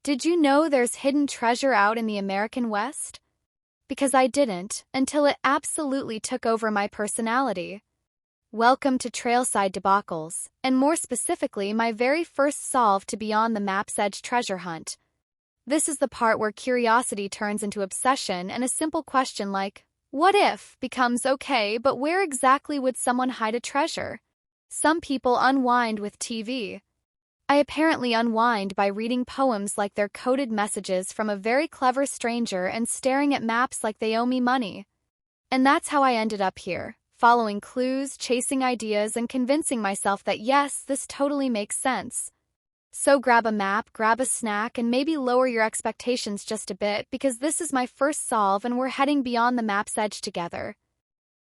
Did you know there's hidden treasure out in the American West? Because I didn't, until it absolutely took over my personality. Welcome to Trailside Debacles, and more specifically, my very first solve to Beyond the Map's Edge treasure hunt. This is the part where curiosity turns into obsession and a simple question like, what if, becomes okay, but where exactly would someone hide a treasure? Some people unwind with TV. I apparently unwind by reading poems like they're coded messages from a very clever stranger and staring at maps like they owe me money. And that's how I ended up here, following clues, chasing ideas, and convincing myself that yes, this totally makes sense. So grab a map, grab a snack, and maybe lower your expectations just a bit because this is my first solve and we're heading beyond the map's edge together.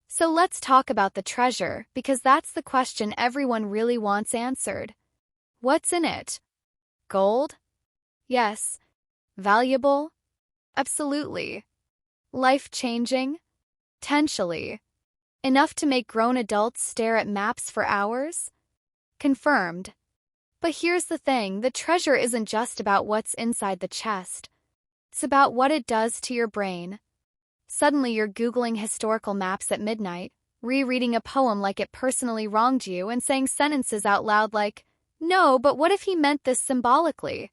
So let's talk about the treasure, because that's the question everyone really wants answered. What's in it? Gold? Yes. Valuable? Absolutely. Life-changing? Potentially. Enough to make grown adults stare at maps for hours? Confirmed. But here's the thing, the treasure isn't just about what's inside the chest. It's about what it does to your brain. Suddenly you're Googling historical maps at midnight, rereading a poem like it personally wronged you, and saying sentences out loud like, no, but what if he meant this symbolically?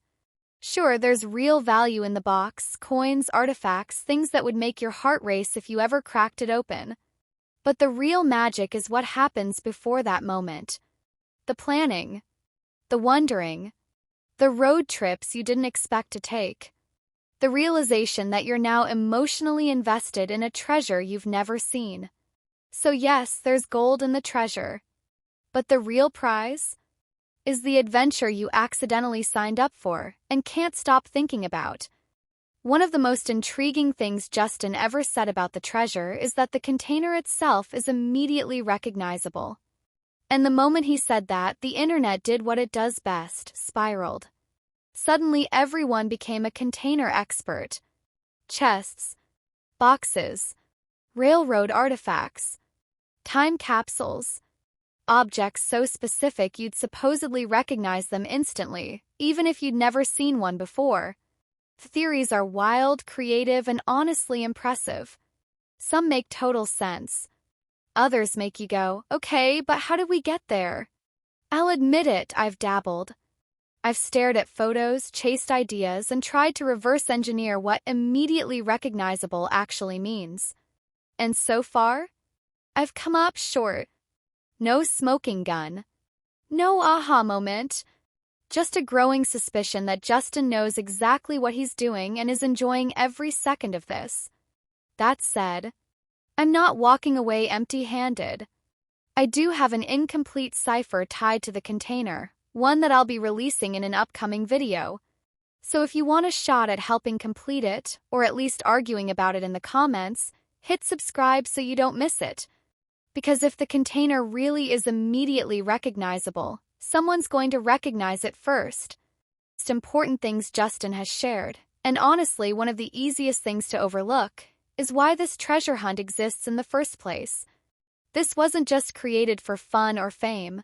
Sure, there's real value in the box, coins, artifacts, things that would make your heart race if you ever cracked it open. But the real magic is what happens before that moment. The planning. The wondering. The road trips you didn't expect to take. The realization that you're now emotionally invested in a treasure you've never seen. So yes, there's gold in the treasure. But the real prize is the adventure you accidentally signed up for and can't stop thinking about. One of the most intriguing things Justin ever said about the treasure is that the container itself is immediately recognizable. And the moment he said that, the internet did what it does best, spiraled. Suddenly everyone became a container expert. Chests, boxes, railroad artifacts, time capsules, objects so specific you'd supposedly recognize them instantly, even if you'd never seen one before. The theories are wild, creative, and honestly impressive. Some make total sense. Others make you go, okay, but how did we get there? I'll admit it, I've dabbled. I've stared at photos, chased ideas, and tried to reverse engineer what immediately recognizable actually means. And so far, I've come up short. No smoking gun. No aha moment. Just a growing suspicion that Justin knows exactly what he's doing and is enjoying every second of this. That said, I'm not walking away empty-handed. I do have an incomplete cipher tied to the container, one that I'll be releasing in an upcoming video. So if you want a shot at helping complete it, or at least arguing about it in the comments, hit subscribe so you don't miss it. Because if the container really is immediately recognizable, someone's going to recognize it first. Most important things Justin has shared, and honestly one of the easiest things to overlook, is why this treasure hunt exists in the first place. This wasn't just created for fun or fame.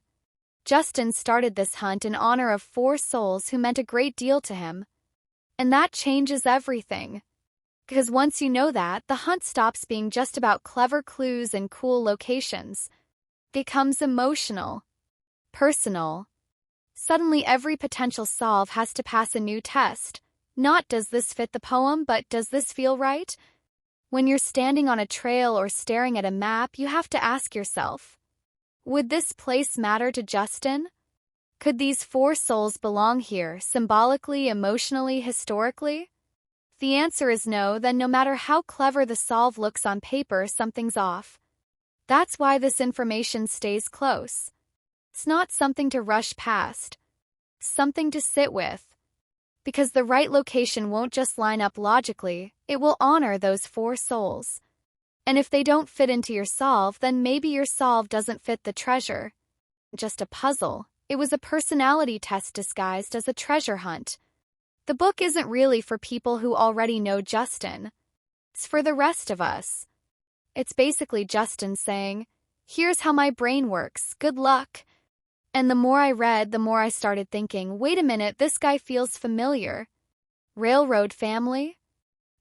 Justin started this hunt in honor of 4 souls who meant a great deal to him. And that changes everything. Because once you know that, the hunt stops being just about clever clues and cool locations. It becomes emotional, personal. Suddenly every potential solve has to pass a new test. Not does this fit the poem, but does this feel right? When you're standing on a trail or staring at a map, you have to ask yourself, would this place matter to Justin? Could these 4 souls belong here, symbolically, emotionally, historically? If the answer is no, then no matter how clever the solve looks on paper, something's off. That's why this information stays close. It's not something to rush past. It's something to sit with. Because the right location won't just line up logically, it will honor those 4 souls. And if they don't fit into your solve, then maybe your solve doesn't fit the treasure. Just a puzzle. It was a personality test disguised as a treasure hunt. The book isn't really for people who already know Justin. It's for the rest of us. It's basically Justin saying, here's how my brain works, good luck. And the more I read, the more I started thinking, wait a minute, this guy feels familiar. Railroad family?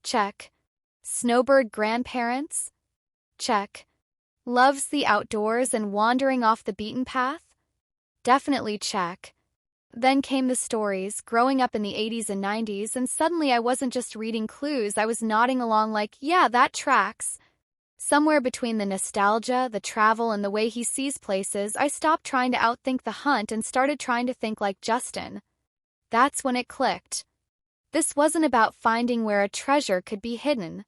Check. Snowbird grandparents? Check. Loves the outdoors and wandering off the beaten path? Definitely check. Then came the stories, growing up in the 80s and 90s, and suddenly I wasn't just reading clues, I was nodding along like, yeah, that tracks. Somewhere between the nostalgia, the travel, and the way he sees places, I stopped trying to outthink the hunt and started trying to think like Justin. That's when it clicked. This wasn't about finding where a treasure could be hidden.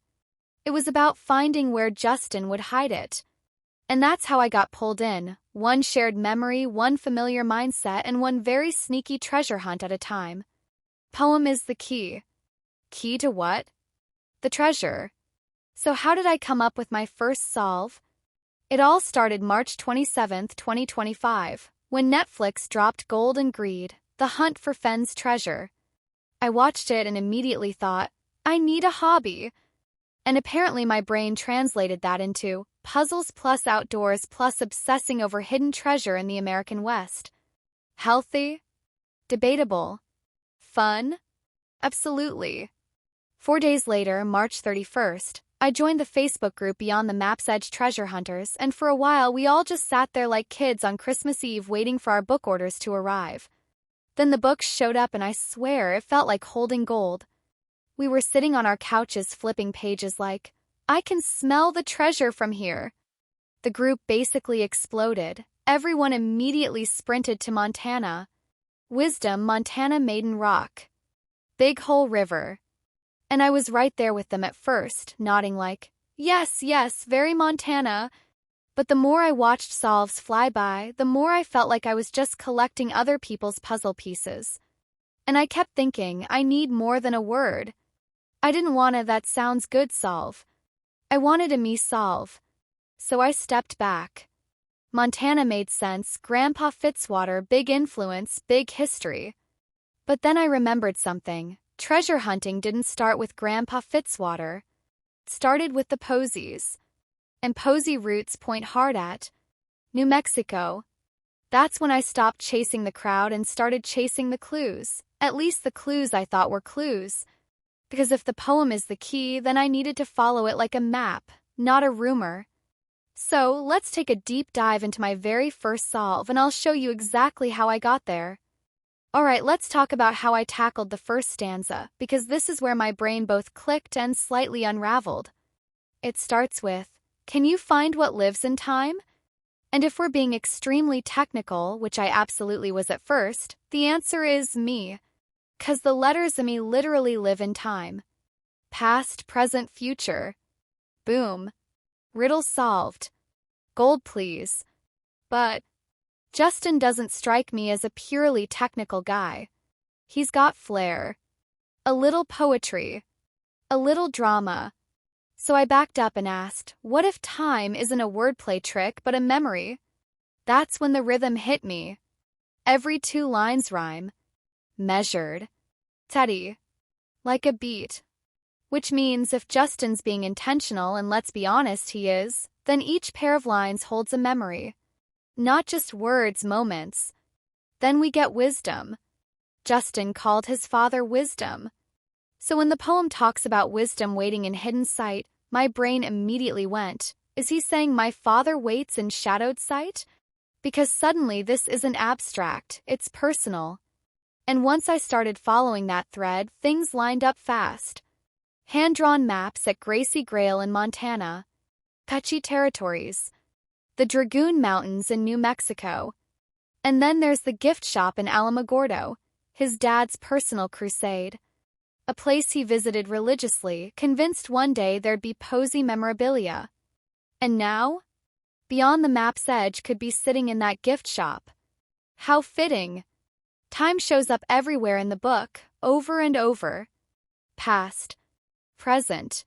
It was about finding where Justin would hide it. And that's how I got pulled in, one shared memory, one familiar mindset, and one very sneaky treasure hunt at a time. Poem is the key. Key to what? The treasure. So how did I come up with my first solve? It all started March 27, 2025, when Netflix dropped Gold and Greed, The Hunt for Fenn's Treasure. I watched it and immediately thought, I need a hobby. And apparently my brain translated that into puzzles plus outdoors plus obsessing over hidden treasure in the American West. Healthy? Debatable. Fun? Absolutely. 4 days later, March 31st, I joined the Facebook group Beyond the Map's Edge Treasure Hunters, and for a while we all just sat there like kids on Christmas Eve waiting for our book orders to arrive. Then the books showed up and I swear it felt like holding gold. We were sitting on our couches flipping pages like, I can smell the treasure from here. The group basically exploded. Everyone immediately sprinted to Montana. Wisdom, Montana Maiden Rock. Big Hole River. And I was right there with them at first, nodding like, yes, yes, very Montana. But the more I watched solves fly by, the more I felt like I was just collecting other people's puzzle pieces. And I kept thinking, I need more than a word. I didn't want a that sounds good solve. I wanted a me solve. So I stepped back. Montana made sense, Grandpa Fitzwater, big influence, big history. But then I remembered something. Treasure hunting didn't start with Grandpa Fitzwater. It started with the Posies. And Posey roots point hard at New Mexico. That's when I stopped chasing the crowd and started chasing the clues, at least the clues I thought were clues. Because if the poem is the key, then I needed to follow it like a map, not a rumor. So let's take a deep dive into my very first solve and I'll show you exactly how I got there. Alright, let's talk about how I tackled the first stanza, because this is where my brain both clicked and slightly unraveled. It starts with, can you find what lives in time? And if we're being extremely technical, which I absolutely was at first, the answer is me. 'Cause the letters of me literally live in time. Past, present, future. Boom. Riddle solved. Gold please. But Justin doesn't strike me as a purely technical guy. He's got flair. A little poetry. A little drama. So I backed up and asked, what if time isn't a wordplay trick but a memory? That's when the rhythm hit me. Every 2 lines rhyme. Measured. Steady. Like a beat. Which means if Justin's being intentional, and let's be honest he is, then each pair of lines holds a memory. Not just words, moments. Then we get wisdom. Justin called his father wisdom. So when the poem talks about wisdom waiting in hidden sight, my brain immediately went, is he saying my father waits in shadowed sight? Because suddenly this isn't abstract, it's personal. And once I started following that thread, things lined up fast. Hand-drawn maps at Gracie Grail in Montana. Apache territories. The Dragoon Mountains in New Mexico. And then there's the gift shop in Alamogordo, his dad's personal crusade. A place he visited religiously, convinced one day there'd be Posey memorabilia. And now? Beyond the Map's Edge could be sitting in that gift shop. How fitting. Time shows up everywhere in the book, over and over. Past. Present.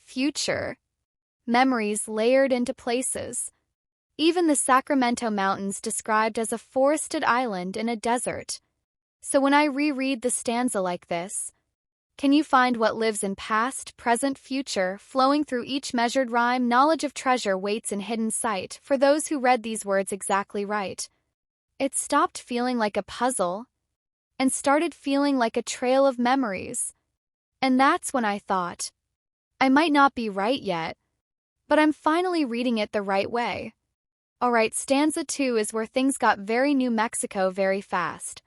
Future. Memories layered into places. Even the Sacramento Mountains described as a forested island in a desert. So when I reread the stanza like this, can you find what lives in past, present, future, flowing through each measured rhyme? Knowledge of treasure waits in hidden sight for those who read these words exactly right. It stopped feeling like a puzzle and started feeling like a trail of memories. And that's when I thought, I might not be right yet, but I'm finally reading it the right way. Alright, stanza 2 is where things got very New Mexico very fast.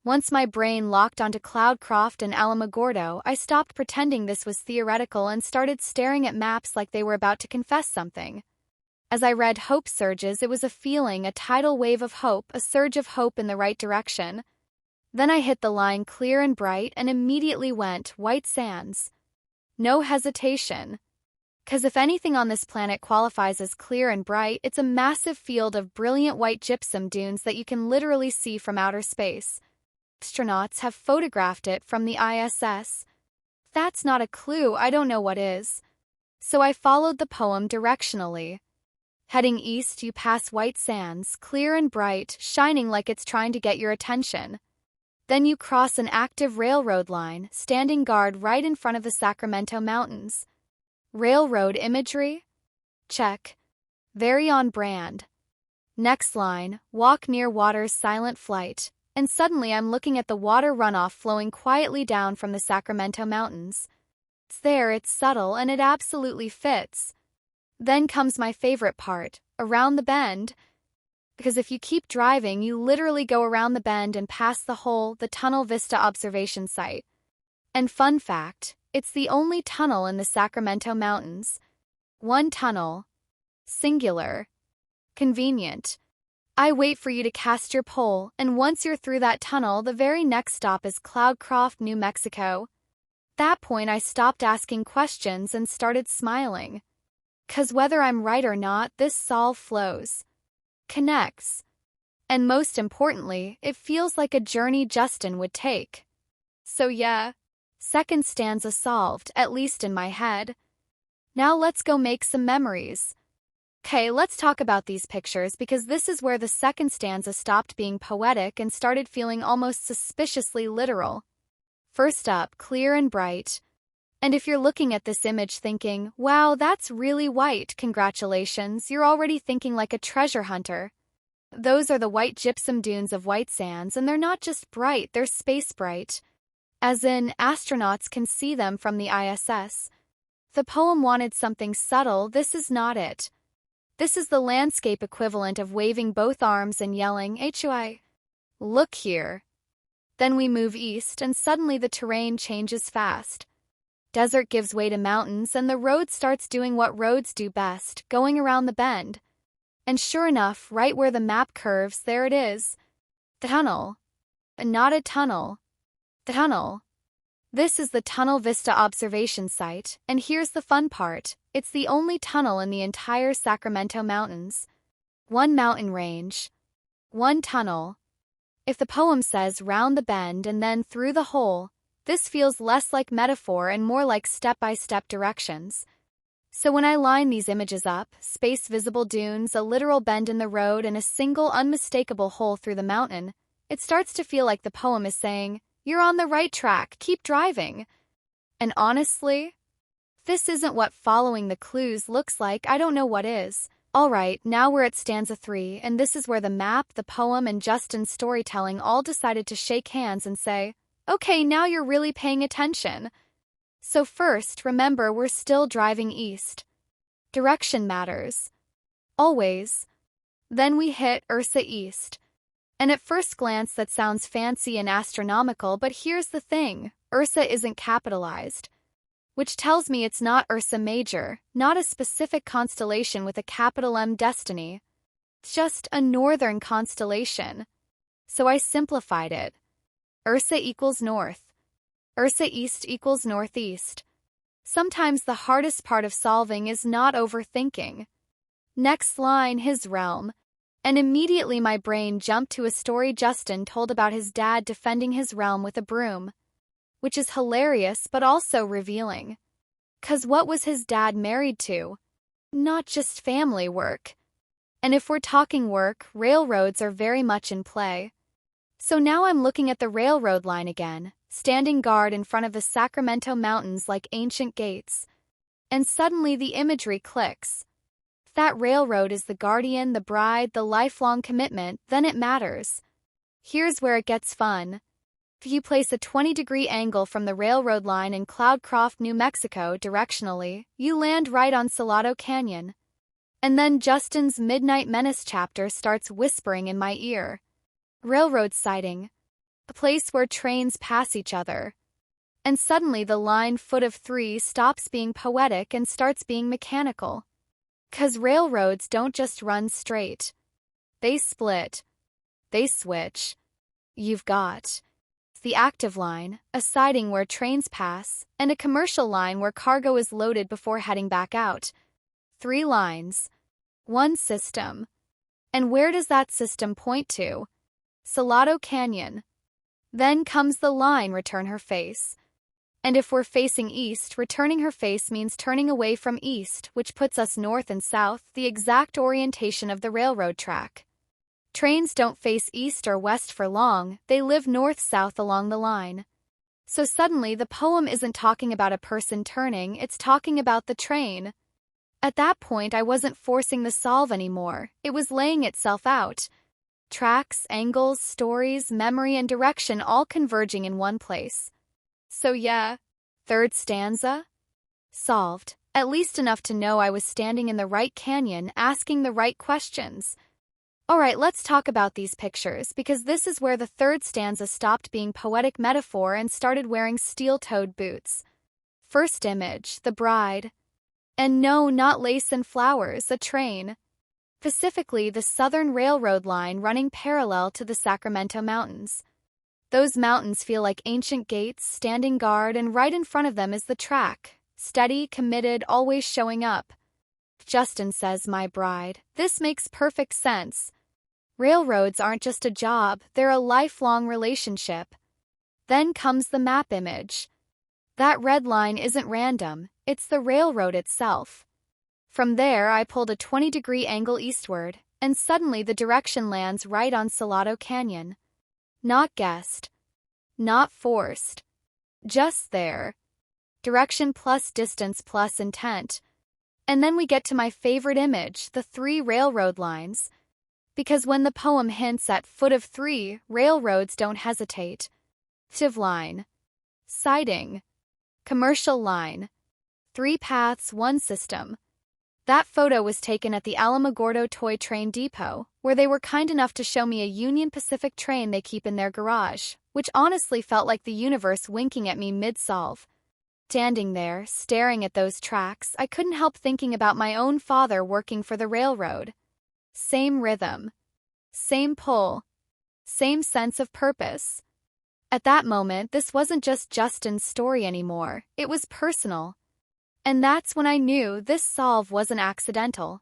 Once my brain locked onto Cloudcroft and Alamogordo, I stopped pretending this was theoretical and started staring at maps like they were about to confess something. As I read Hope Surges, it was a feeling, a tidal wave of hope, a surge of hope in the right direction. Then I hit the line clear and bright and immediately went, White Sands. No hesitation. 'Cause if anything on this planet qualifies as clear and bright, it's a massive field of brilliant white gypsum dunes that you can literally see from outer space. Astronauts have photographed it from the ISS. If that's not a clue, I don't know what is. So I followed the poem directionally. Heading east, you pass White Sands, clear and bright, shining like it's trying to get your attention. Then you cross an active railroad line, standing guard right in front of the Sacramento Mountains. Railroad imagery? Check. Very on brand. Next line, walk near water's silent flight, and suddenly I'm looking at the water runoff flowing quietly down from the Sacramento Mountains. It's there, it's subtle, and it absolutely fits. Then comes my favorite part, around the bend. Because if you keep driving, you literally go around the bend and past the Tunnel Vista observation site. And fun fact, it's the only tunnel in the Sacramento Mountains. One tunnel. Singular. Convenient. I wait for you to cast your pole, and once you're through that tunnel, the very next stop is Cloudcroft, New Mexico. At that point, I stopped asking questions and started smiling. 'Cause whether I'm right or not, this solve flows. Connects. And most importantly, it feels like a journey Justin would take. So yeah, second stanza solved, at least in my head. Now let's go make some memories. Okay, let's talk about these pictures because this is where the second stanza stopped being poetic and started feeling almost suspiciously literal. First up, clear and bright. And if you're looking at this image thinking, wow, that's really white, congratulations, you're already thinking like a treasure hunter. Those are the white gypsum dunes of White Sands, and they're not just bright, they're space bright. As in, astronauts can see them from the ISS. The poem wanted something subtle, this is not it. This is the landscape equivalent of waving both arms and yelling, HOI. Look here. Then we move east, and suddenly the terrain changes fast. Desert gives way to mountains, and the road starts doing what roads do best, going around the bend. And sure enough, right where the map curves, there it is. The tunnel. Not a tunnel. The tunnel. This is the Tunnel Vista observation site, and here's the fun part. It's the only tunnel in the entire Sacramento Mountains. One mountain range. One tunnel. If the poem says round the bend and then through the hole, this feels less like metaphor and more like step-by-step directions. So when I line these images up, space-visible dunes, a literal bend in the road, and a single unmistakable hole through the mountain, it starts to feel like the poem is saying, you're on the right track, keep driving. And honestly, if this isn't what following the clues looks like, I don't know what is. Alright, now we're at stanza 3, and this is where the map, the poem, and Justin's storytelling all decided to shake hands and say, okay, now you're really paying attention. So first, remember we're still driving east. Direction matters. Always. Then we hit Ursa East. And at first glance that sounds fancy and astronomical, but here's the thing, Ursa isn't capitalized. Which tells me it's not Ursa Major, not a specific constellation with a capital M destiny. It's just a northern constellation. So I simplified it. Ursa equals north. Ursa East equals northeast. Sometimes the hardest part of solving is not overthinking. Next line, his realm. And immediately my brain jumped to a story Justin told about his dad defending his realm with a broom. Which is hilarious but also revealing. 'Cause what was his dad married to? Not just family work. And if we're talking work, railroads are very much in play. So now I'm looking at the railroad line again, standing guard in front of the Sacramento Mountains like ancient gates. And suddenly the imagery clicks. If that railroad is the guardian, the bride, the lifelong commitment, then it matters. Here's where it gets fun. If you place a 20-degree angle from the railroad line in Cloudcroft, New Mexico directionally, you land right on Salado Canyon. And then Justin's Midnight Menace chapter starts whispering in my ear. Railroad sighting. A place where trains pass each other. And suddenly the line foot of 3 stops being poetic and starts being mechanical. 'Cause railroads don't just run straight. They split. They switch. You've got the active line, a siding where trains pass, and a commercial line where cargo is loaded before heading back out. 3 lines. 1 system. And where does that system point to? Salado Canyon. Then comes the line, return her face. And if we're facing east, returning her face means turning away from east, which puts us north and south, the exact orientation of the railroad track. Trains don't face east or west for long, they live north-south along the line. So suddenly the poem isn't talking about a person turning, it's talking about the train. At that point I wasn't forcing the solve anymore, it was laying itself out. Tracks, angles, stories, memory, and direction all converging in one place. So yeah, 3rd stanza? Solved, at least enough to know I was standing in the right canyon, asking the right questions. Alright, let's talk about these pictures, because this is where the 3rd stanza stopped being poetic metaphor and started wearing steel-toed boots. First image, the bride. And no, not lace and flowers, a train. Specifically, the Southern Railroad line running parallel to the Sacramento Mountains. Those mountains feel like ancient gates, standing guard, and right in front of them is the track. Steady, committed, always showing up. Justin says, my bride. This makes perfect sense. Railroads aren't just a job, they're a lifelong relationship. Then comes the map image. That red line isn't random, it's the railroad itself. From there I pulled a 20-degree angle eastward, and suddenly the direction lands right on Salado Canyon. Not guessed. Not forced. Just there. Direction plus distance plus intent. And then we get to my favorite image, the 3 railroad lines. Because when the poem hints at foot of 3, railroads don't hesitate. Tiv line. Siding. Commercial line. 3 paths, 1 system. That photo was taken at the Alamogordo Toy Train Depot, where they were kind enough to show me a Union Pacific train they keep in their garage, which honestly felt like the universe winking at me mid-solve. Standing there, staring at those tracks, I couldn't help thinking about my own father working for the railroad. Same rhythm. Same pull. Same sense of purpose. At that moment, this wasn't just Justin's story anymore, it was personal. And that's when I knew this solve wasn't accidental.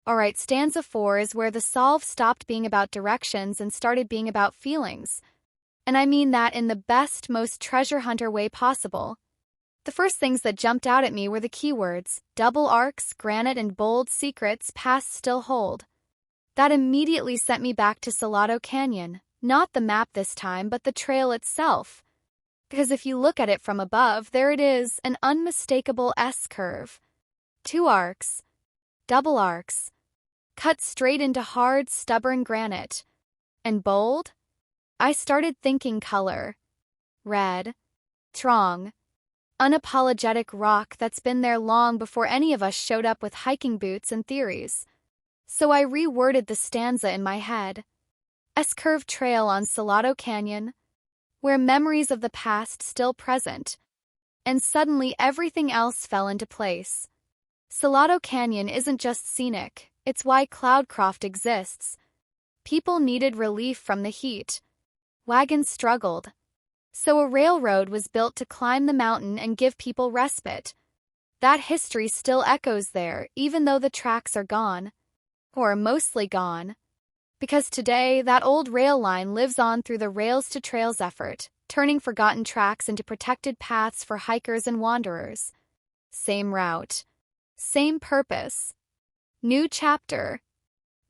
Alright, stanza 4 is where the solve stopped being about directions and started being about feelings. And I mean that in the best, most treasure hunter way possible. The first things that jumped out at me were the keywords, double arcs, granite, and bold secrets past still hold. That immediately sent me back to Salado Canyon, not the map this time, but the trail itself. Because if you look at it from above, there it is, an unmistakable S-curve. 2 arcs. Double arcs. Cut straight into hard, stubborn granite. And bold? I started thinking color. Red. Strong. Unapologetic rock that's been there long before any of us showed up with hiking boots and theories. So I reworded the stanza in my head. S-curve trail on Salado Canyon, where memories of the past still present, and suddenly everything else fell into place. Salado Canyon isn't just scenic, it's why Cloudcroft exists. People needed relief from the heat. Wagons struggled. So a railroad was built to climb the mountain and give people respite. That history still echoes there, even though the tracks are gone. Or mostly gone. Because today, that old rail line lives on through the Rails to Trails effort, turning forgotten tracks into protected paths for hikers and wanderers. Same route. Same purpose. New chapter.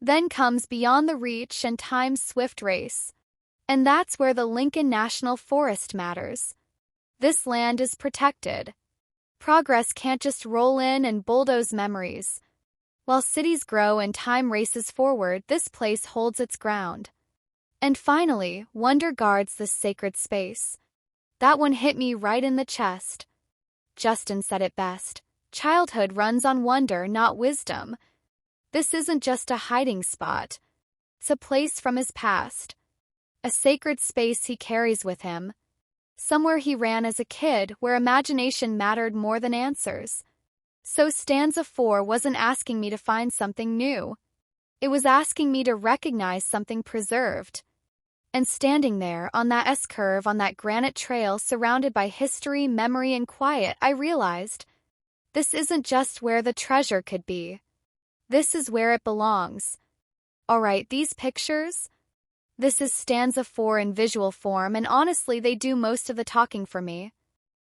Then comes Beyond the Reach and Time's Swift Race. And that's where the Lincoln National Forest matters. This land is protected. Progress can't just roll in and bulldoze memories. While cities grow and time races forward, this place holds its ground. And finally, wonder guards this sacred space. That one hit me right in the chest. Justin said it best. Childhood runs on wonder, not wisdom. This isn't just a hiding spot. It's a place from his past. A sacred space he carries with him. Somewhere he ran as a kid where imagination mattered more than answers. So stanza 4 wasn't asking me to find something new. It was asking me to recognize something preserved. And standing there on that S-curve on that granite trail surrounded by history, memory, and quiet, I realized this isn't just where the treasure could be. This is where it belongs. Alright, these pictures? This is stanza 4 in visual form, and honestly, they do most of the talking for me.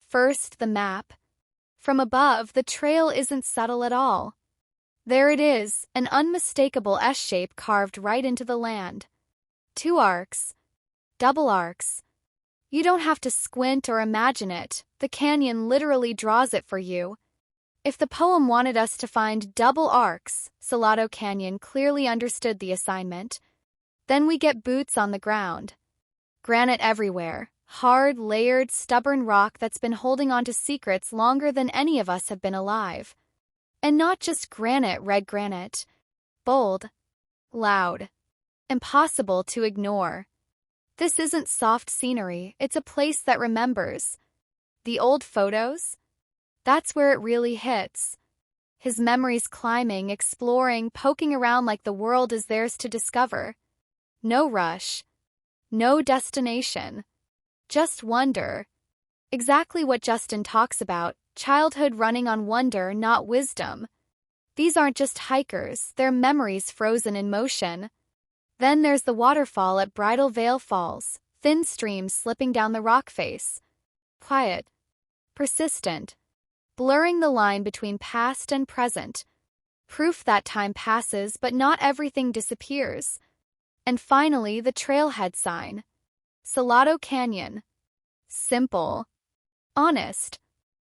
First, the map. From above, the trail isn't subtle at all. There it is, an unmistakable S-shape carved right into the land. 2 arcs. Double arcs. You don't have to squint or imagine it, the canyon literally draws it for you. If the poem wanted us to find double arcs, Salado Canyon clearly understood the assignment. Then we get boots on the ground. Granite everywhere, hard, layered, stubborn rock that's been holding on to secrets longer than any of us have been alive. And not just granite, red granite. Bold. Loud. Impossible to ignore. This isn't soft scenery, it's a place that remembers. The old photos? That's where it really hits. His memories climbing, exploring, poking around like the world is theirs to discover. No rush. No destination. Just wonder. Exactly what Justin talks about, childhood running on wonder, not wisdom. These aren't just hikers, they're memories frozen in motion. Then there's the waterfall at Bridal Veil Falls, thin streams slipping down the rock face. Quiet. Persistent. Blurring the line between past and present. Proof that time passes, but not everything disappears. And finally, the trailhead sign. Salado Canyon. Simple. Honest.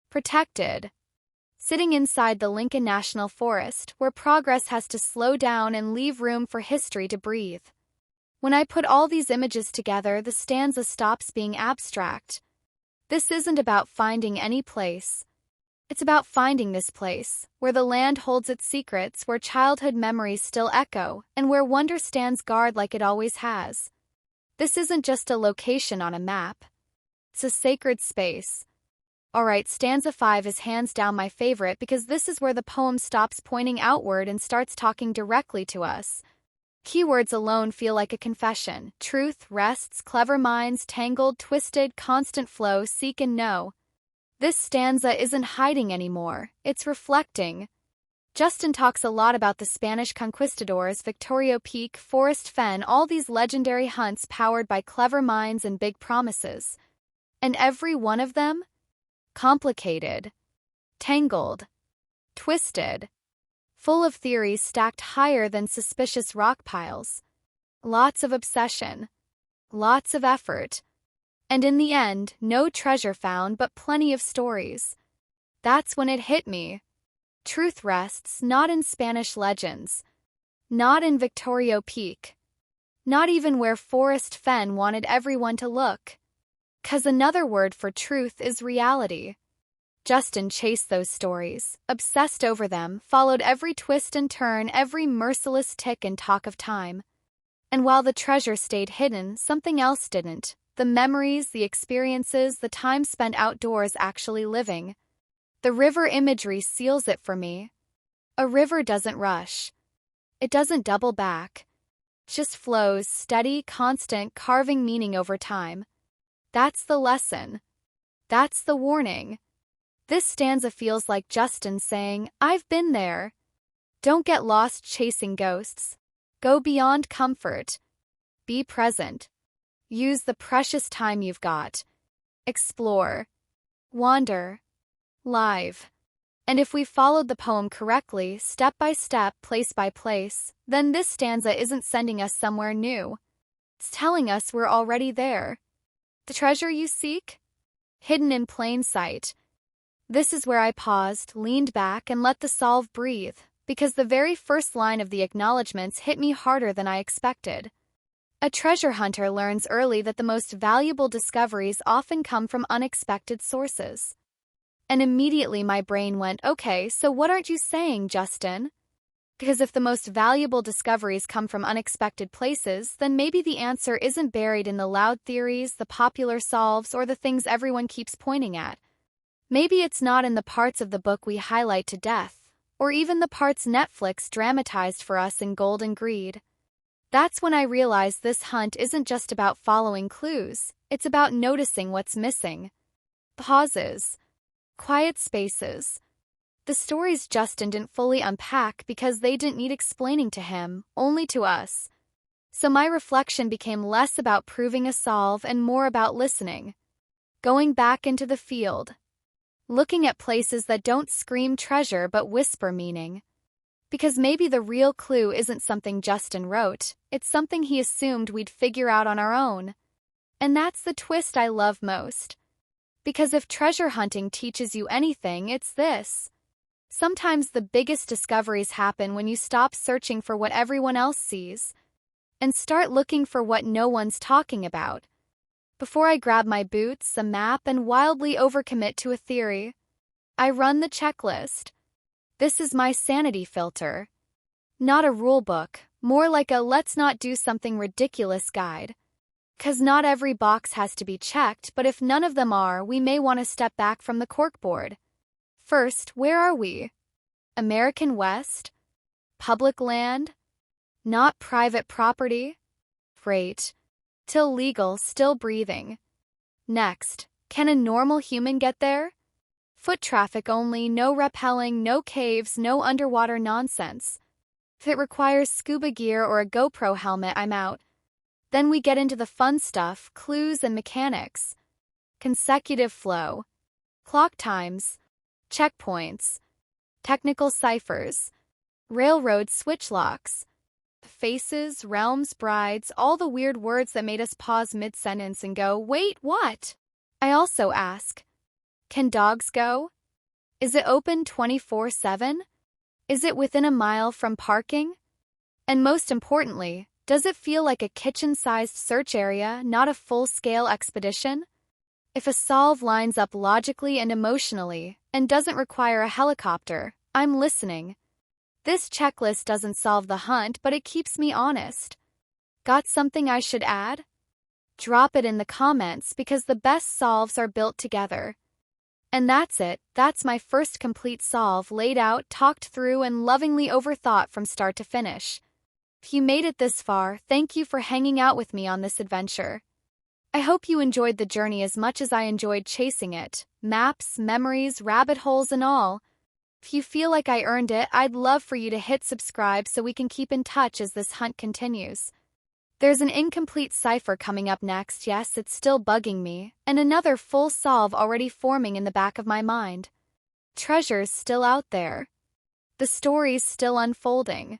Protected. Sitting inside the Lincoln National Forest, where progress has to slow down and leave room for history to breathe. When I put all these images together, the stanza stops being abstract. This isn't about finding any place. It's about finding this place, where the land holds its secrets, where childhood memories still echo, and where wonder stands guard like it always has. This isn't just a location on a map. It's a sacred space. Alright, stanza 5 is hands down my favorite because this is where the poem stops pointing outward and starts talking directly to us. Keywords alone feel like a confession. Truth, rests, clever minds, tangled, twisted, constant flow, seek and know. This stanza isn't hiding anymore, it's reflecting. Justin talks a lot about the Spanish conquistadors, Victorio Peak, Forrest Fenn, all these legendary hunts powered by clever minds and big promises. And every one of them? Complicated. Tangled. Twisted. Full of theories stacked higher than suspicious rock piles. Lots of obsession. Lots of effort. And in the end, no treasure found but plenty of stories. That's when it hit me. Truth rests not in Spanish legends. Not in Victorio Peak. Not even where Forrest Fenn wanted everyone to look. 'Cause another word for truth is reality. Justin chased those stories, obsessed over them, followed every twist and turn, every merciless tick and talk of time. And while the treasure stayed hidden, something else didn't. The memories, the experiences, the time spent outdoors actually living. The river imagery seals it for me. A river doesn't rush. It doesn't double back. It just flows, steady, constant, carving meaning over time. That's the lesson. That's the warning. This stanza feels like Justin saying, I've been there. Don't get lost chasing ghosts. Go beyond comfort. Be present. Use the precious time you've got. Explore. Wander. Live. And if we followed the poem correctly, step by step, place by place, then this stanza isn't sending us somewhere new. It's telling us we're already there. The treasure you seek? Hidden in plain sight. This is where I paused, leaned back, and let the solve breathe, because the very first line of the acknowledgements hit me harder than I expected. A treasure hunter learns early that the most valuable discoveries often come from unexpected sources. And immediately my brain went, okay, so what aren't you saying, Justin? Because if the most valuable discoveries come from unexpected places, then maybe the answer isn't buried in the loud theories, the popular solves, or the things everyone keeps pointing at. Maybe it's not in the parts of the book we highlight to death, or even the parts Netflix dramatized for us in Gold and Greed. That's when I realized this hunt isn't just about following clues, it's about noticing what's missing. Pauses. Quiet spaces. The stories Justin didn't fully unpack because they didn't need explaining to him, only to us. So my reflection became less about proving a solve and more about listening. Going back into the field. Looking at places that don't scream treasure but whisper meaning. Because maybe the real clue isn't something Justin wrote, it's something he assumed we'd figure out on our own. And that's the twist I love most. Because if treasure hunting teaches you anything, it's this. Sometimes the biggest discoveries happen when you stop searching for what everyone else sees and start looking for what no one's talking about. Before I grab my boots, a map, and wildly overcommit to a theory, I run the checklist. This is my sanity filter. Not a rule book, more like a let's not do something ridiculous guide. 'Cause not every box has to be checked, but if none of them are, we may want to step back from the corkboard. First, where are we? American West? Public land? Not private property? Great. Till legal, still breathing. Next, can a normal human get there? Foot traffic only, no rappelling, no caves, no underwater nonsense. If it requires scuba gear or a GoPro helmet, I'm out. Then we get into the fun stuff, clues and mechanics. Consecutive flow. Clock times. Checkpoints. Technical ciphers. Railroad switch locks. Faces, realms, brides, all the weird words that made us pause mid-sentence and go, wait, what? I also ask, can dogs go? Is it open 24/7? Is it within a mile from parking? And most importantly, does it feel like a kitchen-sized search area, not a full-scale expedition? If a solve lines up logically and emotionally, and doesn't require a helicopter, I'm listening. This checklist doesn't solve the hunt, but it keeps me honest. Got something I should add? Drop it in the comments because the best solves are built together. And that's it, that's my first complete solve laid out, talked through, and lovingly overthought from start to finish. If you made it this far, thank you for hanging out with me on this adventure. I hope you enjoyed the journey as much as I enjoyed chasing it, maps, memories, rabbit holes, and all. If you feel like I earned it, I'd love for you to hit subscribe so we can keep in touch as this hunt continues. There's an incomplete cipher coming up next, yes, it's still bugging me, and another full solve already forming in the back of my mind. Treasure's still out there. The story's still unfolding.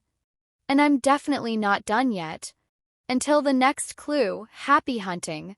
And I'm definitely not done yet. Until the next clue, happy hunting.